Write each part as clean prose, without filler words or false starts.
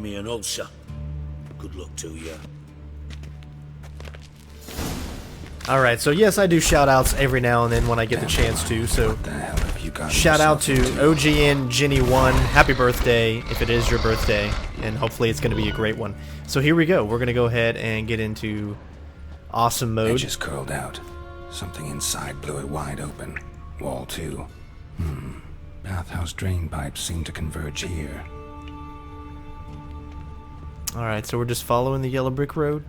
Me an ulcer. Good luck to you. Alright, so yes, I do shout-outs every now and then when I get the chance to, so shout out to OGN Jenny1, happy birthday, if it is your birthday, and hopefully it's going to be a great one. So here we go, we're going to go ahead and get into awesome mode. Edges curled out. Something inside blew it wide open. Wall 2. Bathhouse drain pipes seem to converge here. Alright, so we're just following the yellow brick road.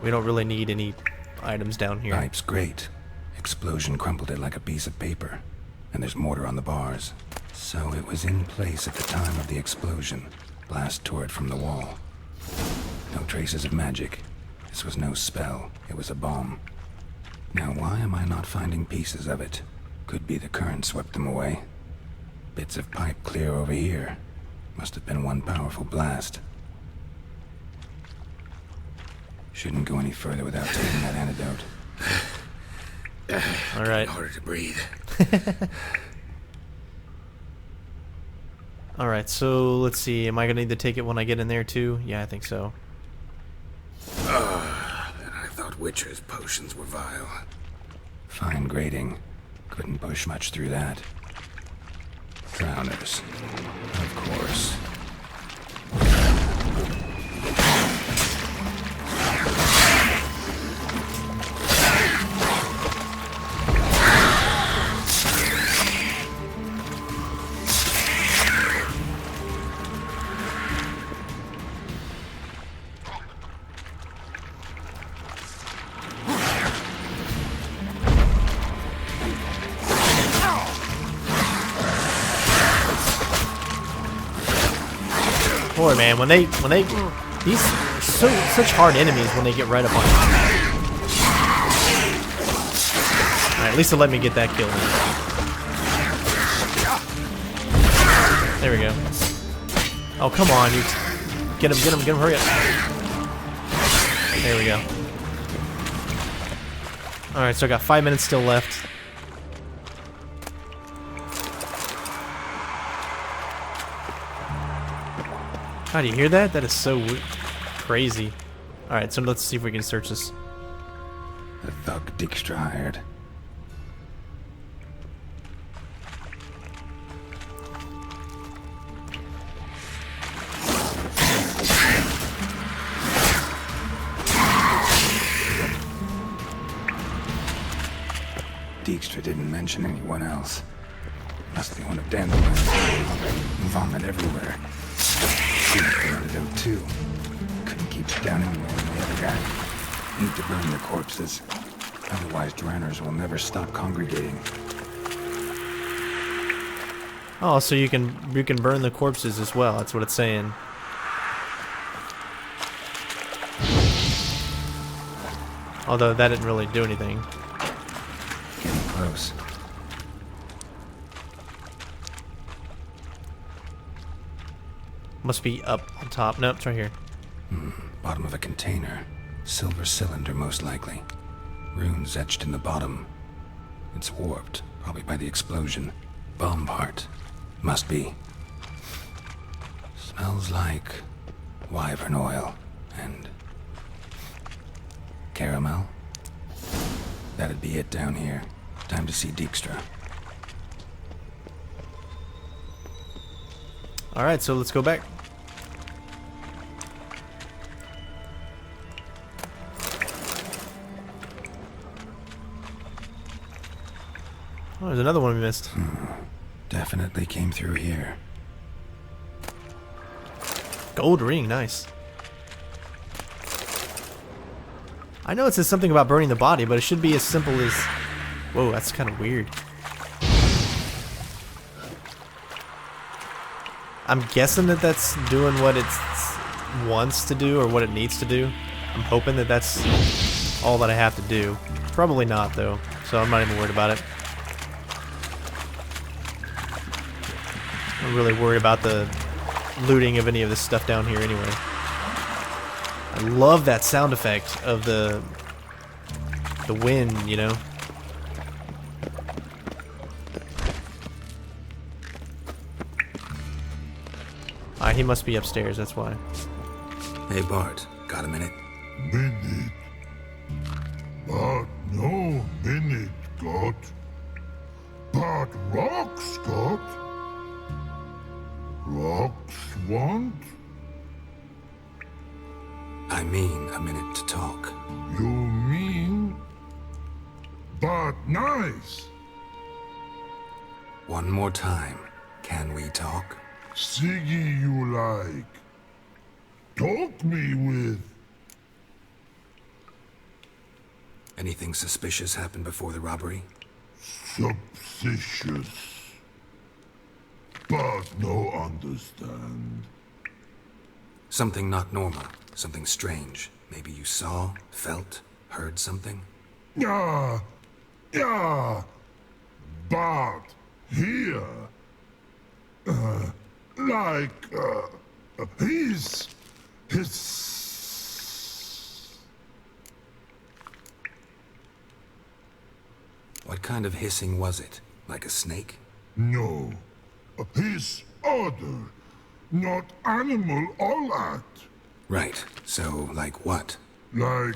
We don't really need any items down here. Pipes great. Explosion crumpled it like a piece of paper. And there's mortar on the bars. So it was in place at the time of the explosion. Blast tore it from the wall. No traces of magic. This was no spell. It was a bomb. Now why am I not finding pieces of it? Could be the current swept them away. Bits of pipe clear over here. Must have been one powerful blast. Shouldn't go any further without taking that antidote. Alright. Harder to breathe. Alright, so let's see. Am I going to need to take it when I get in there too? Yeah, I think so. I thought Witcher's potions were vile. Fine grading. Couldn't push much through that. Drowners. Of course. Boy, man, when they, these such hard enemies when they get right up on you. Alright, at least it let me get that kill. There we go. Oh, come on, you. Get him, hurry up. There we go. Alright, so I got 5 minutes still left. God, do you hear that? That is so crazy. Alright, so let's see if we can search this. The thug Dijkstra hired. Dijkstra didn't mention anyone else. Must be one of Dandelion's. Vomit everywhere. Antidote too. Couldn't keep it down anymore than the other guy. Need to burn the corpses. Otherwise, drowners will never stop congregating. Oh, so you can burn the corpses as well. That's what it's saying. Although that didn't really do anything. Getting close. Must be up on top. Nope, it's right here. Bottom of a container. Silver cylinder, most likely. Runes etched in the bottom. It's warped, probably by the explosion. Bomb part. Must be. Smells like wyvern oil and caramel. That'd be it down here. Time to see Dijkstra. Alright, so let's go back. Oh, there's another one we missed. Definitely came through here. Gold ring, nice. I know it says something about burning the body, but it should be as simple as... Whoa, that's kind of weird. I'm guessing that that's doing what it wants to do or what it needs to do. I'm hoping that that's all that I have to do. Probably not, though, so I'm not even worried about it. I'm really worried about the looting of any of this stuff down here anyway. I love that sound effect of the wind, you know? He must be upstairs, that's why. Hey, Bart, got a minute? Minute. But no minute got. But rocks got. Rocks want? I mean a minute to talk. You mean? But nice. One more time. Can we talk? Siggy you like. Talk me with. Anything suspicious happened before the robbery? Suspicious. But no understand. Something not normal. Something strange. Maybe you saw, felt, heard something? Yeah. But here. His. What kind of hissing was it? Like a snake? No. His other. Not animal all act. Right. So, like what? Like.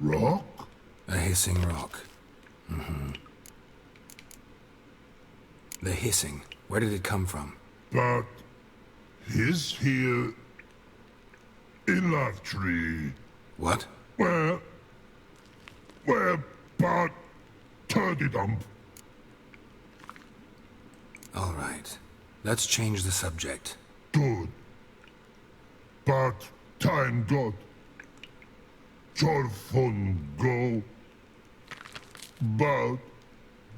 Rock? A hissing rock. Mm-hmm. The hissing. Where did it come from? But. His here. In love tree. What? Where Bart turdy dump. All right. Let's change the subject. Good. But time got. Dolphin go. But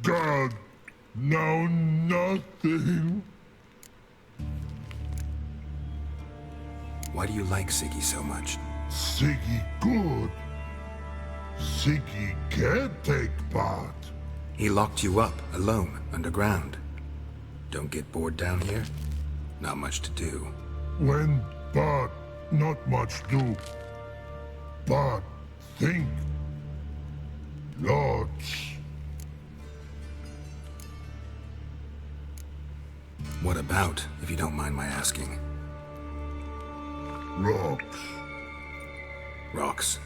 God, now nothing. Why do you like Siggy so much? Siggy good. Siggy can't take Bart. He locked you up, alone, underground. Don't get bored down here? Not much to do. When Bart not much do. Bart think. Lots. What about, if you don't mind my asking? Rocks. Rocks.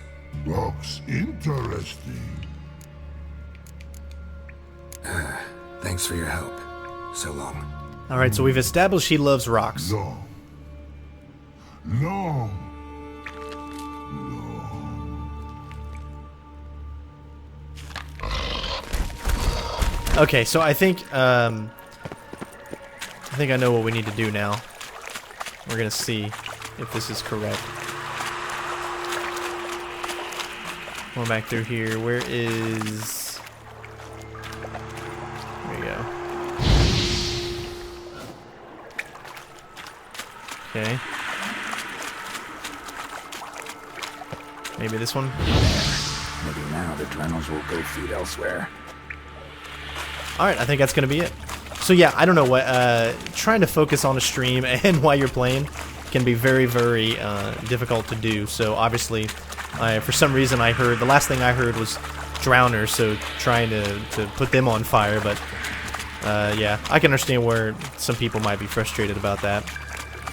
Rocks interesting. Thanks for your help. So long. Alright, so we've established he loves rocks. Long. Long. Okay, so I think I know what we need to do now. We're gonna see if this is correct. Going back through here, where is... There we go. Okay. Maybe this one? Maybe now the Dremels will go feed elsewhere. Alright, I think that's going to be it. So yeah, I don't know what, trying to focus on a stream and while you're playing can be very, very difficult to do. So obviously, for some reason I heard, the last thing I heard was drowners, so trying to put them on fire, but yeah, I can understand where some people might be frustrated about that.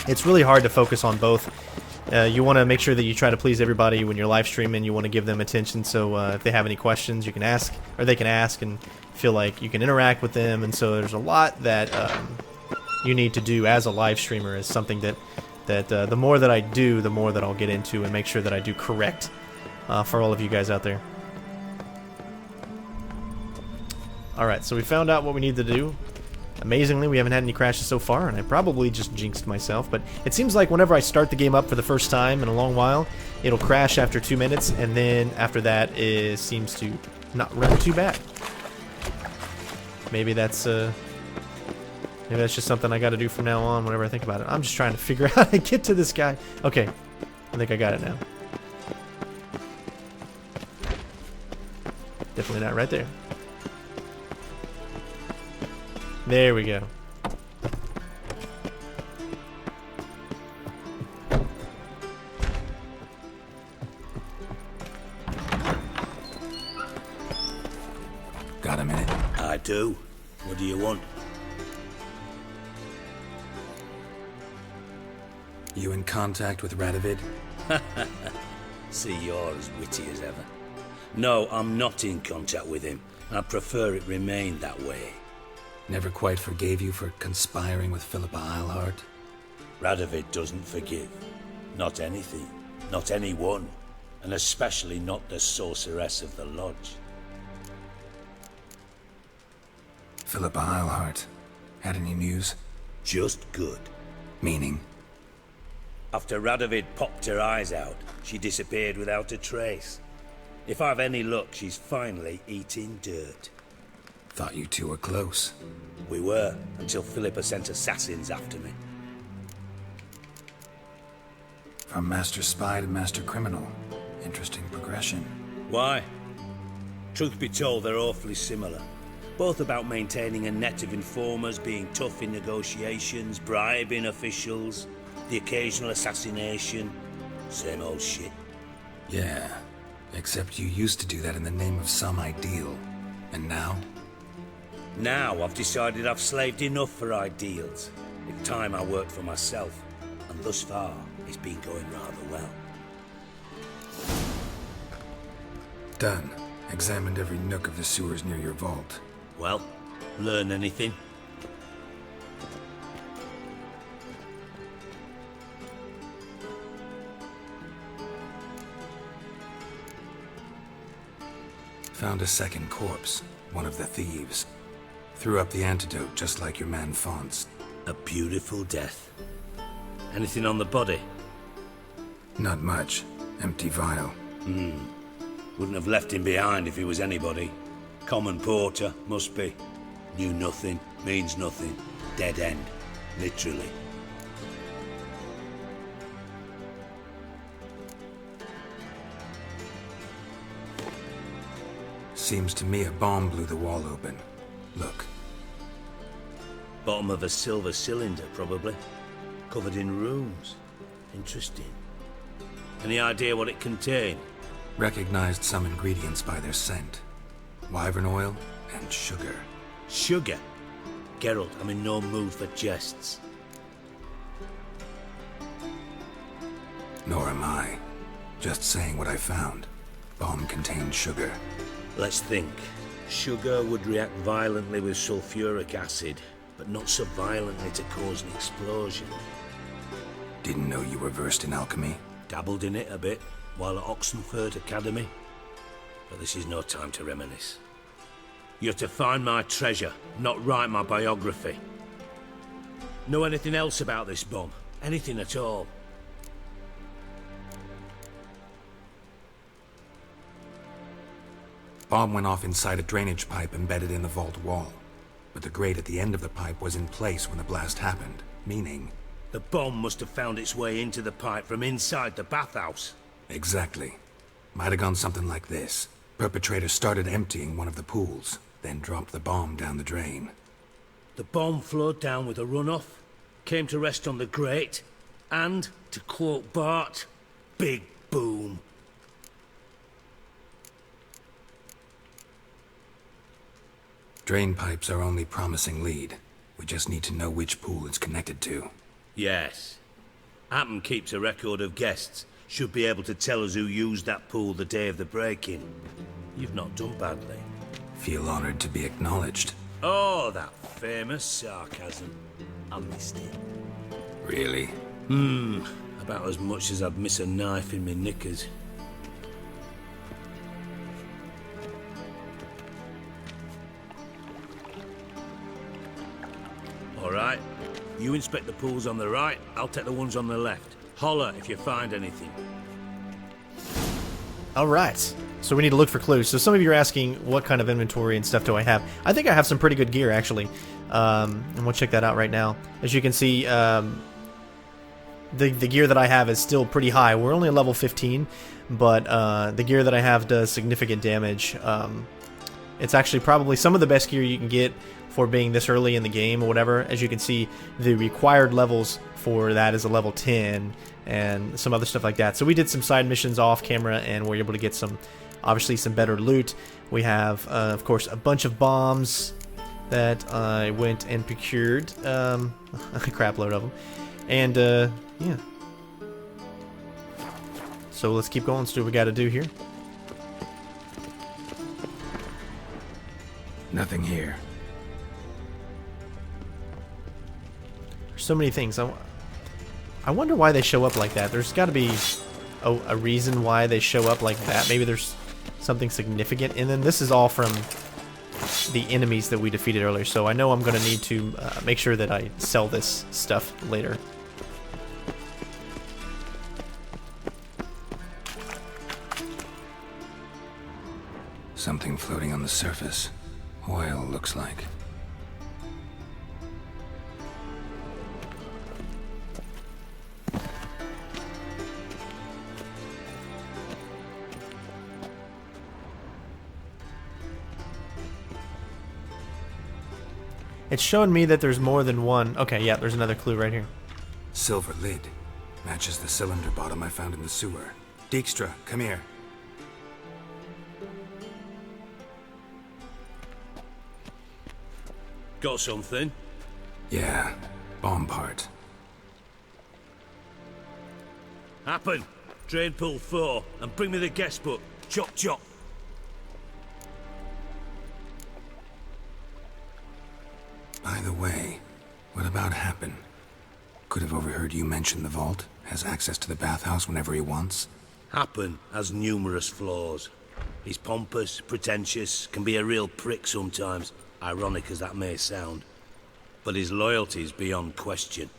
It's really hard to focus on both. You want to make sure that you try to please everybody when you're live streaming. You want to give them attention, so if they have any questions, you can ask, or they can ask, and feel like you can interact with them. And so there's a lot that you need to do as a live streamer. Is something that the more that I do, the more that I'll get into and make sure that I do correct for all of you guys out there. Alright, so we found out what we need to do. Amazingly, we haven't had any crashes so far, and I probably just jinxed myself, but it seems like whenever I start the game up for the first time in a long while, it'll crash after 2 minutes, and then after that it seems to not run too bad. Maybe that's just something I gotta do from now on whenever I think about it. I'm just trying to figure out how to get to this guy. Okay, I think I got it now. Definitely not right there. There we go. Got a minute? I do. What do you want? You in contact with Radovid? See, you're as witty as ever. No, I'm not in contact with him. I prefer it remained that way. Never quite forgave you for conspiring with Philippa Eilhart? Radovid doesn't forgive. Not anything. Not anyone. And especially not the sorceress of the lodge. Philippa Eilhart. Had any news? Just good. Meaning? After Radovid popped her eyes out, she disappeared without a trace. If I've any luck, she's finally eating dirt. Thought you two were close. We were, until Philippa sent assassins after me. From master spy to master criminal. Interesting progression. Why? Truth be told, they're awfully similar. Both about maintaining a net of informers, being tough in negotiations, bribing officials, the occasional assassination. Same old shit. Yeah, except you used to do that in the name of some ideal. And now? Now I've decided I've slaved enough for ideals. It's time I worked for myself. And thus far, it's been going rather well. Done. Examined every nook of the sewers near your vault. Well, learn anything? Found a second corpse, one of the thieves. Threw up the antidote just like your man Fonz. A beautiful death. Anything on the body? Not much. Empty vial. Wouldn't have left him behind if he was anybody. Common porter, must be. Knew nothing, means nothing. Dead end. Literally. Seems to me a bomb blew the wall open. Look. Bottom of a silver cylinder, probably. Covered in runes. Interesting. Any idea what it contained? Recognized some ingredients by their scent. Wyvern oil and sugar. Sugar? Geralt, I'm in no mood for jests. Nor am I. Just saying what I found. Bomb contained sugar. Let's think. Sugar would react violently with sulfuric acid, but not so violently to cause an explosion. Didn't know you were versed in alchemy. Dabbled in it a bit while at Oxenford Academy. But this is no time to reminisce. You're to find my treasure, not write my biography. Know anything else about this bomb? Anything at all? Bomb went off inside a drainage pipe embedded in the vault wall. But the grate at the end of the pipe was in place when the blast happened, meaning... The bomb must have found its way into the pipe from inside the bathhouse. Exactly. Might have gone something like this. Perpetrator started emptying one of the pools, then dropped the bomb down the drain. The bomb flowed down with a runoff, came to rest on the grate, and, to quote Bart, big boom. Drain pipes are only promising lead. We just need to know which pool it's connected to. Yes. Hammond keeps a record of guests. Should be able to tell us who used that pool the day of the break-in. You've not done badly. Feel honored to be acknowledged. Oh, that famous sarcasm. I missed it. Really? About as much as I'd miss a knife in my knickers. All right. You inspect the pools on the right, I'll take the ones on the left. Holler if you find anything. Alright, so we need to look for clues. So some of you are asking what kind of inventory and stuff do I have. I think I have some pretty good gear, actually. And we'll check that out right now. As you can see, the gear that I have is still pretty high. We're only at level 15, but the gear that I have does significant damage. It's actually probably some of the best gear you can get for being this early in the game or whatever. As you can see, the required levels for that is a level 10 and some other stuff like that. So we did some side missions off camera and we're able to get some, obviously some better loot. We have, of course, a bunch of bombs that I went and procured, a crap load of them. And, yeah, So let's keep going. Let's do what we got to do here. Nothing here. There's so many things. I wonder why they show up like that. There's got to be a reason why they show up like that. Maybe there's something significant. And then this is all from the enemies that we defeated earlier. So I know I'm going to need to make sure that I sell this stuff later. Something floating on the surface. Oil, looks like. It's showing me that there's more than one. Okay, yeah, there's another clue right here. Silver lid. Matches the cylinder bottom I found in the sewer. Dijkstra, come here. Got something? Yeah, bomb part. Happen. Drain pool 4, and bring me the guest book. Chop chop. By the way, what about Happen? Could have overheard you mention the vault. Has access to the bathhouse whenever he wants. Happen has numerous flaws. He's pompous, pretentious, can be a real prick sometimes, ironic as that may sound. But his loyalty's beyond question.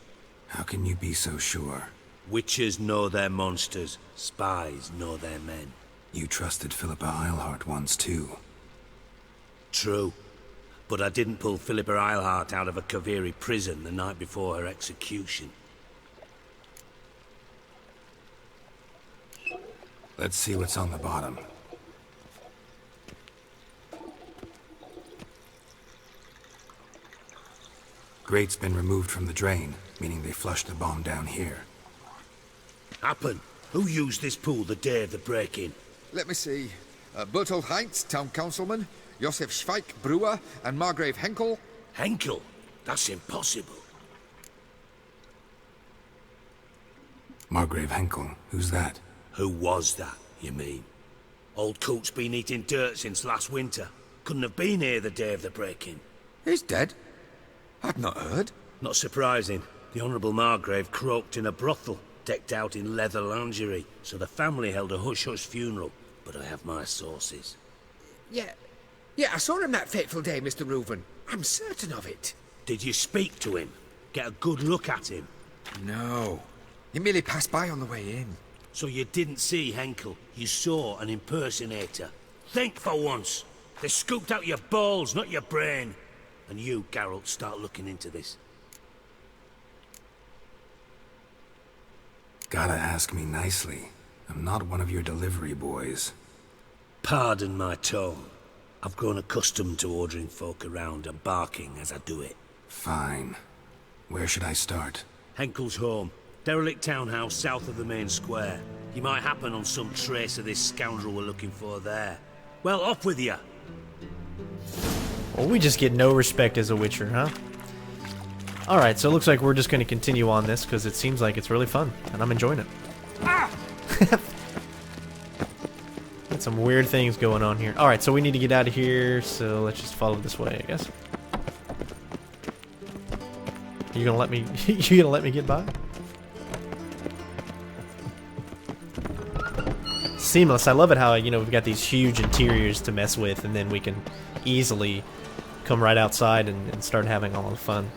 How can you be so sure? Witches know their monsters, spies know their men. You trusted Philippa Eilhart once too. True. But I didn't pull Philippa Eilhart out of a Kaviri prison the night before her execution. Let's see what's on the bottom. Grate's been removed from the drain, meaning they flushed the bomb down here. Happen. Who used this pool the day of the break-in? Let me see. Bertolt Heinz, town councilman, Josef Schweik, brewer, and Margrave Henkel. Henkel? That's impossible. Margrave Henkel, who's that? Who was that, you mean? Old Coot's been eating dirt since last winter. Couldn't have been here the day of the break-in. He's dead? I'd not heard. Not surprising. The Honourable Margrave croaked in a brothel, decked out in leather lingerie, so the family held a hush-hush funeral. But I have my sources. Yeah, I saw him that fateful day, Mr. Reuven. I'm certain of it. Did you speak to him? Get a good look at him? No. He merely passed by on the way in. So you didn't see Henkel, you saw an impersonator. Think for once. They scooped out your balls, not your brain. And you, Geralt, start looking into this. Gotta ask me nicely. I'm not one of your delivery boys. Pardon my tone. I've grown accustomed to ordering folk around and barking as I do it. Fine. Where should I start? Henkel's home. Derelict townhouse south of the main square. You might happen on some trace of this scoundrel we're looking for there. Well, off with you! Well, we just get no respect as a Witcher, huh? Alright, so it looks like we're just going to continue on this, because it seems like it's really fun, and I'm enjoying it. Ah! Got some weird things going on here. Alright, so we need to get out of here, so let's just follow this way, I guess. You gonna let me you gonna let me get by? Seamless. I love it how, you know, we've got these huge interiors to mess with, and then we can easily come right outside and start having all the fun.